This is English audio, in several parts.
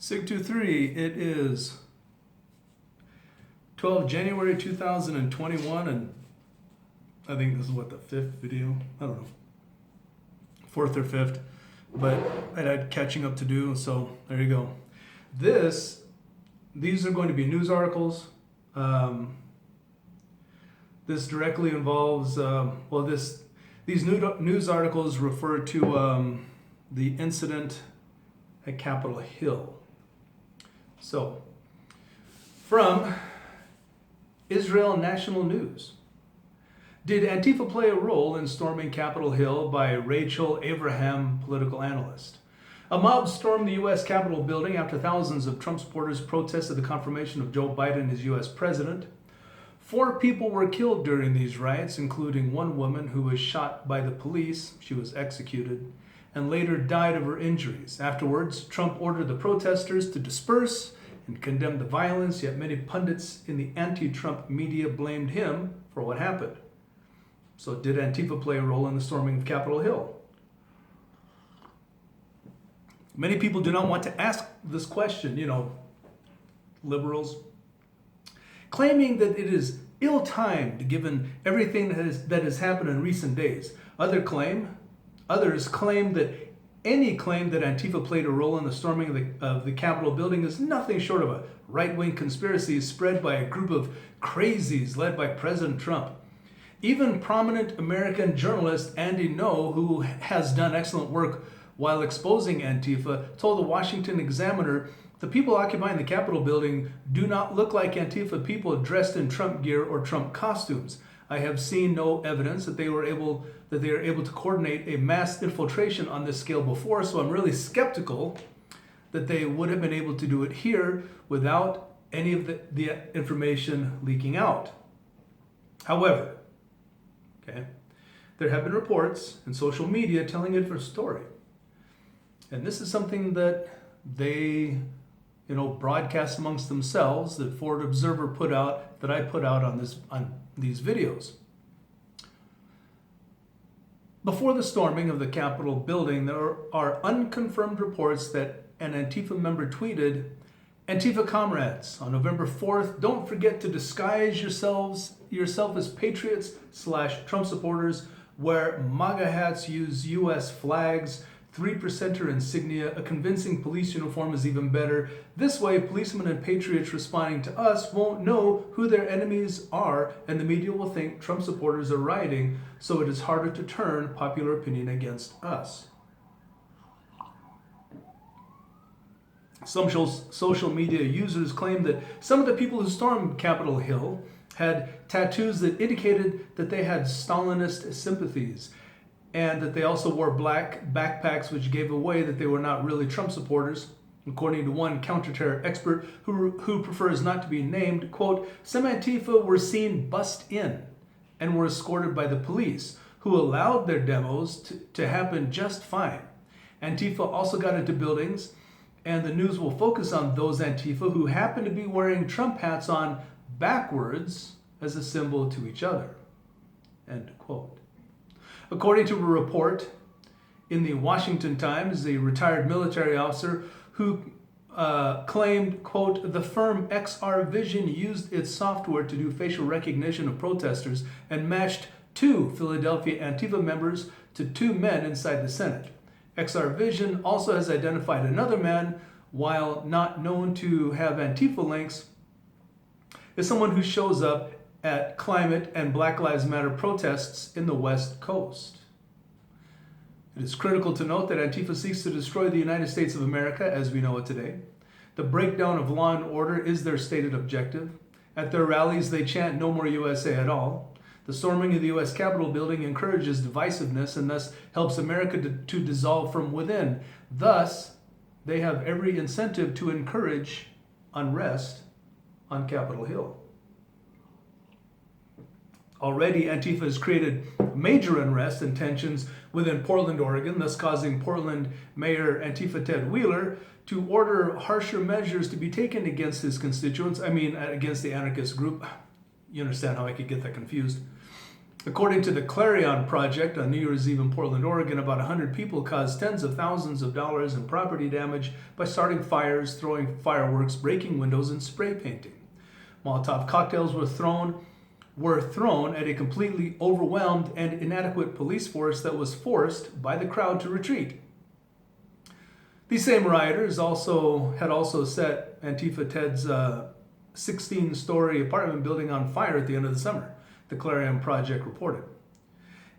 623, it is 12 January 2021, and I think this is what, the fifth video? I don't know. Fourth or fifth, but I had catching up to do, so there you go. These are going to be news articles. This directly involves, these news articles refer to the incident at Capitol Hill. So, from Israel National News. Did Antifa play a role in storming Capitol Hill? By Rachel Abraham, political analyst. A mob stormed the U.S. Capitol building after thousands of Trump supporters protested the confirmation of Joe Biden as U.S. president. 4 people were killed during these riots, including one woman who was shot by the police. She was executed and later died of her injuries. Afterwards, Trump ordered the protesters to disperse and condemned the violence, yet many pundits in the anti-Trump media blamed him for what happened. So did Antifa play a role in the storming of Capitol Hill? Many people do not want to ask this question, liberals, claiming that it is ill-timed given everything that has happened in recent days. Others claim that any claim that Antifa played a role in the storming of the Capitol building is nothing short of a right-wing conspiracy spread by a group of crazies led by President Trump. Even prominent American journalist Andy Ngo, who has done excellent work while exposing Antifa, told the Washington Examiner, "The people occupying the Capitol building do not look like Antifa people dressed in Trump gear or Trump costumes. I have seen no evidence that they are able to coordinate a mass infiltration on this scale before, so I'm really skeptical that they would have been able to do it here without any of the information leaking out." However, there have been reports in social media telling a different story. And this is something that they broadcast amongst themselves, that Forward Observer put out, that I put out on these videos. Before the storming of the Capitol building, there are unconfirmed reports that an Antifa member tweeted, "Antifa comrades, on November 4th, don't forget to disguise yourself as patriots/Trump supporters, wear MAGA hats, use U.S. flags, 3%er insignia, a convincing police uniform is even better. This way, policemen and patriots responding to us won't know who their enemies are, and the media will think Trump supporters are rioting, so it is harder to turn popular opinion against us." Some social media users claim that some of the people who stormed Capitol Hill had tattoos that indicated that they had Stalinist sympathies, and that they also wore black backpacks, which gave away that they were not really Trump supporters. According to one counterterror expert who prefers not to be named, quote, "Some Antifa were seen bussed in and were escorted by the police, who allowed their demos to happen just fine. Antifa also got into buildings, and the news will focus on those Antifa who happen to be wearing Trump hats on backwards as a symbol to each other," end quote. According to a report in the Washington Times, a retired military officer who claimed, quote, "The firm XR Vision used its software to do facial recognition of protesters and matched 2 Philadelphia Antifa members to 2 men inside the Senate. XR Vision also has identified another man, while not known to have Antifa links, as someone who shows up at climate and Black Lives Matter protests in the West Coast." It is critical to note that Antifa seeks to destroy the United States of America as we know it today. The breakdown of law and order is their stated objective. At their rallies, they chant "No more USA" at all. The storming of the U.S. Capitol building encourages divisiveness and thus helps America to dissolve from within. Thus, they have every incentive to encourage unrest on Capitol Hill. Already, Antifa has created major unrest and tensions within Portland, Oregon, thus causing Portland Mayor Antifa Ted Wheeler to order harsher measures to be taken against his constituents, against the anarchist group. You understand how I could get that confused. According to the Clarion Project on New Year's Eve in Portland, Oregon, about 100 people caused tens of thousands of dollars in property damage by starting fires, throwing fireworks, breaking windows, and spray painting. Molotov cocktails were thrown at a completely overwhelmed and inadequate police force that was forced by the crowd to retreat. These same rioters had also set Antifa Ted's 16-story apartment building on fire at the end of the summer, the Clarion Project reported.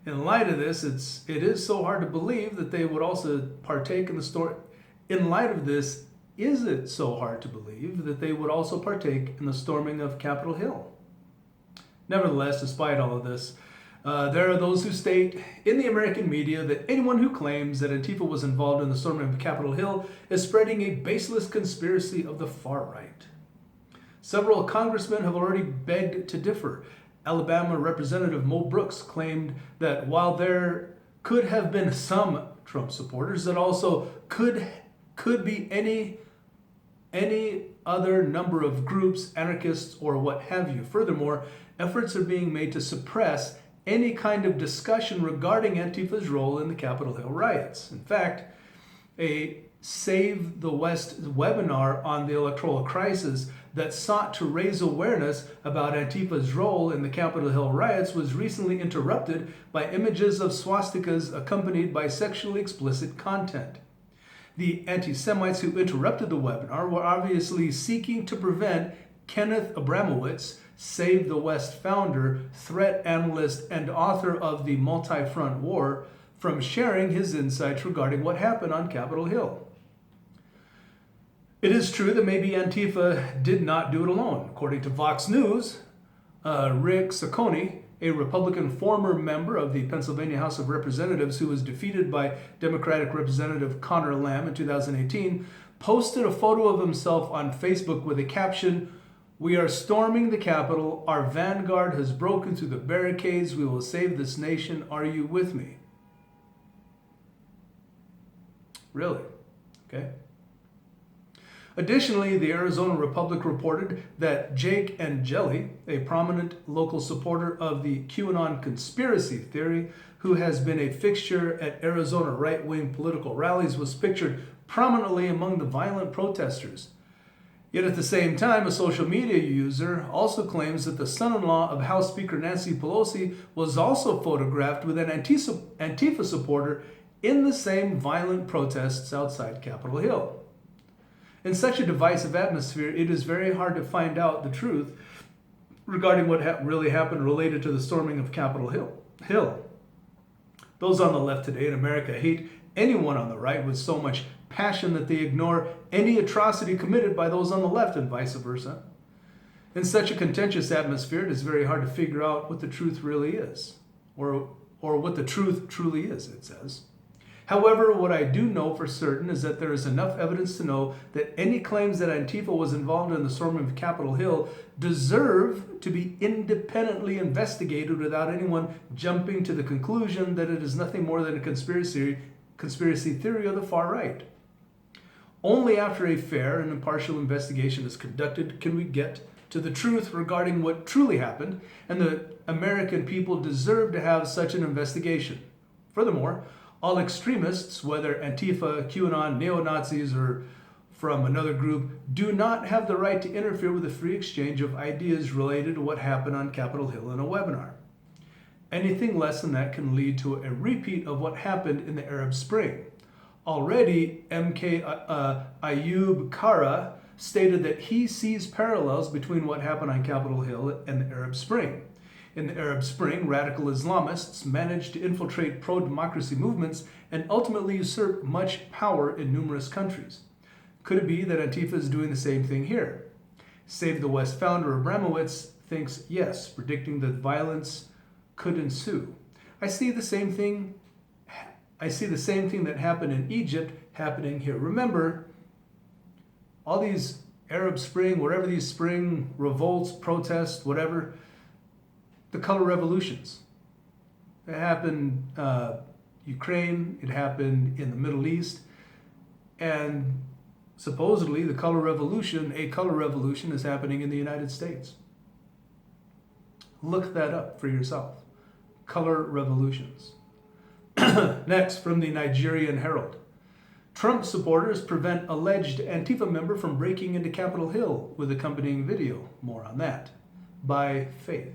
In light of this, it is so hard to believe that they would also partake in the storm. In light of this, is it so hard to believe that they would also partake in the storming of Capitol Hill? Nevertheless, despite all of this, there are those who state in the American media that anyone who claims that Antifa was involved in the storming of Capitol Hill is spreading a baseless conspiracy of the far right. Several congressmen have already begged to differ. Alabama Representative Mo Brooks claimed that while there could have been some Trump supporters, that also could be any other number of groups, anarchists, or what have you. Furthermore, efforts are being made to suppress any kind of discussion regarding Antifa's role in the Capitol Hill riots. In fact, a Save the West webinar on the electoral crisis that sought to raise awareness about Antifa's role in the Capitol Hill riots was recently interrupted by images of swastikas accompanied by sexually explicit content. The anti-Semites who interrupted the webinar were obviously seeking to prevent Kenneth Abramowitz, Save the West founder, threat analyst, and author of the Multi-Front War, from sharing his insights regarding what happened on Capitol Hill. It is true that maybe Antifa did not do it alone. According to Vox News, Rick Saccone, a Republican former member of the Pennsylvania House of Representatives who was defeated by Democratic Representative Connor Lamb in 2018, posted a photo of himself on Facebook with a caption, "We are storming the Capitol. Our vanguard has broken through the barricades. We will save this nation. Are you with me?" Really? Okay. Additionally, the Arizona Republic reported that Jake Angeli, a prominent local supporter of the QAnon conspiracy theory, who has been a fixture at Arizona right-wing political rallies, was pictured prominently among the violent protesters. Yet at the same time, a social media user also claims that the son-in-law of House Speaker Nancy Pelosi was also photographed with an Antifa supporter in the same violent protests outside Capitol Hill. In such a divisive atmosphere, it is very hard to find out the truth regarding what really happened related to the storming of Capitol Hill. Those on the left today in America hate anyone on the right with so much passion that they ignore any atrocity committed by those on the left and vice versa. In such a contentious atmosphere, it is very hard to figure out what the truth really is, or what the truth truly is, it says. However, what I do know for certain is that there is enough evidence to know that any claims that Antifa was involved in the storming of Capitol Hill deserve to be independently investigated without anyone jumping to the conclusion that it is nothing more than a conspiracy theory of the far right. Only after a fair and impartial investigation is conducted can we get to the truth regarding what truly happened, and the American people deserve to have such an investigation. Furthermore, all extremists, whether Antifa, QAnon, neo-Nazis, or from another group, do not have the right to interfere with the free exchange of ideas related to what happened on Capitol Hill in a webinar. Anything less than that can lead to a repeat of what happened in the Arab Spring. Already, MK Ayub Kara stated that he sees parallels between what happened on Capitol Hill and the Arab Spring. In the Arab Spring, radical Islamists managed to infiltrate pro-democracy movements and ultimately usurp much power in numerous countries. Could it be that Antifa is doing the same thing here? Save the West founder Abramowitz thinks yes, predicting that violence could ensue. I see the same thing that happened in Egypt happening here. Remember, all these Arab Spring, whatever these spring revolts, protests, whatever, the color revolutions. It happened Ukraine, it happened in the Middle East, and supposedly a color revolution is happening in the United States. Look that up for yourself. color revolutions. Next, from the Nigerian Herald. Trump supporters prevent alleged Antifa member from breaking into Capitol Hill with accompanying video. More on that. By Faith.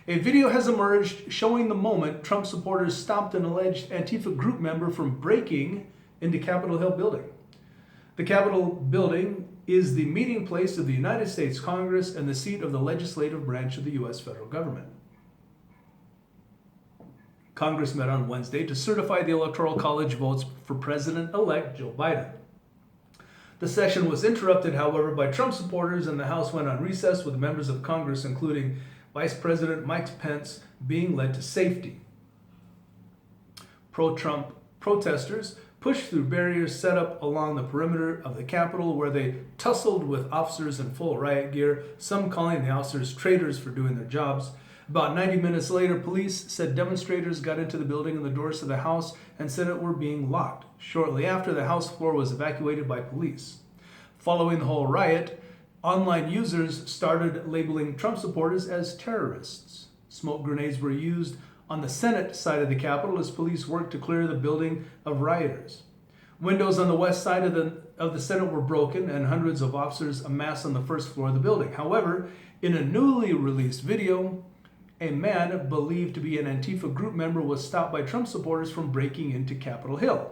A video has emerged showing the moment Trump supporters stopped an alleged Antifa group member from breaking into Capitol Hill building. The Capitol building is the meeting place of the United States Congress and the seat of the legislative branch of the U.S. federal government. Congress met on Wednesday to certify the Electoral College votes for President-elect Joe Biden. The session was interrupted, however, by Trump supporters, and the House went on recess with members of Congress, including Vice President Mike Pence, being led to safety. Pro-Trump protesters pushed through barriers set up along the perimeter of the Capitol, where they tussled with officers in full riot gear, some calling the officers traitors for doing their jobs. About 90 minutes later, police said demonstrators got into the building and the doors to the House and said it were being locked. Shortly after, the House floor was evacuated by police. Following the whole riot, online users started labeling Trump supporters as terrorists. Smoke grenades were used on the Senate side of the Capitol as police worked to clear the building of rioters. Windows on the west side of the Senate were broken, and hundreds of officers amassed on the first floor of the building. However, in a newly released video, a man believed to be an Antifa group member was stopped by Trump supporters from breaking into Capitol Hill.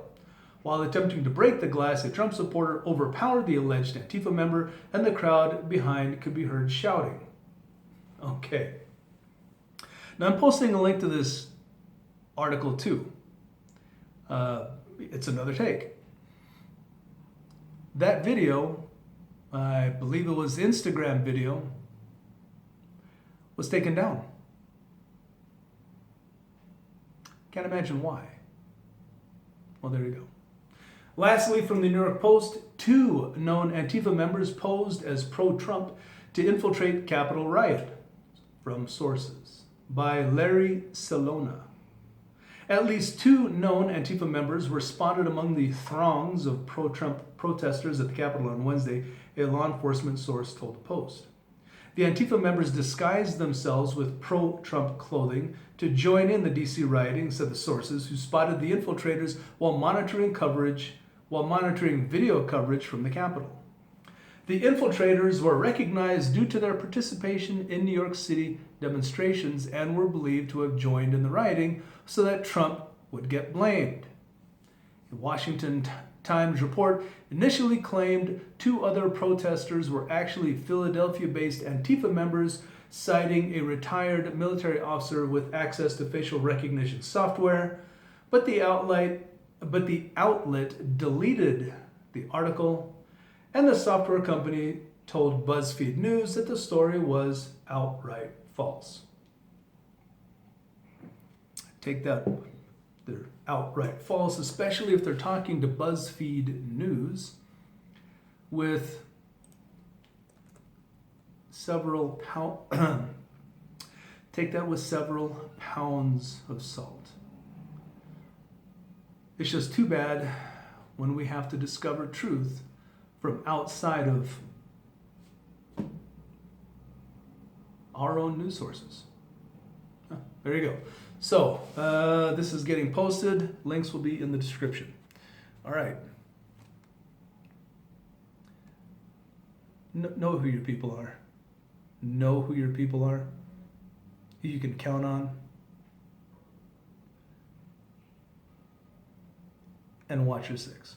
While attempting to break the glass, a Trump supporter overpowered the alleged Antifa member, and the crowd behind could be heard shouting. Okay. Now I'm posting a link to this article too. It's another take. That video, I believe it was Instagram video, was taken down. Can't imagine why. Well, there you go. Lastly, from the New York Post, 2 known Antifa members posed as pro-Trump to infiltrate Capitol riot. From sources. By Larry Salona. At least 2 known Antifa members were spotted among the throngs of pro-Trump protesters at the Capitol on Wednesday, a law enforcement source told the Post. The Antifa members disguised themselves with pro-Trump clothing to join in the D.C. rioting, said the sources, who spotted the infiltrators while monitoring video coverage from the Capitol. The infiltrators were recognized due to their participation in New York City demonstrations and were believed to have joined in the rioting so that Trump would get blamed. A Washington Times report initially claimed 2 other protesters were actually Philadelphia-based Antifa members, citing a retired military officer with access to facial recognition software, but the outlet deleted the article, and the software company told BuzzFeed News that the story was outright false. Take that. They're outright false, especially if they're talking to BuzzFeed News with several take that with several pounds of salt. It's just too bad when we have to discover truth from outside of our own news sources. There you go. So, this is getting posted. Links will be in the description. All right. Know who your people are. Know who your people are. Who you can count on. And watch your 6.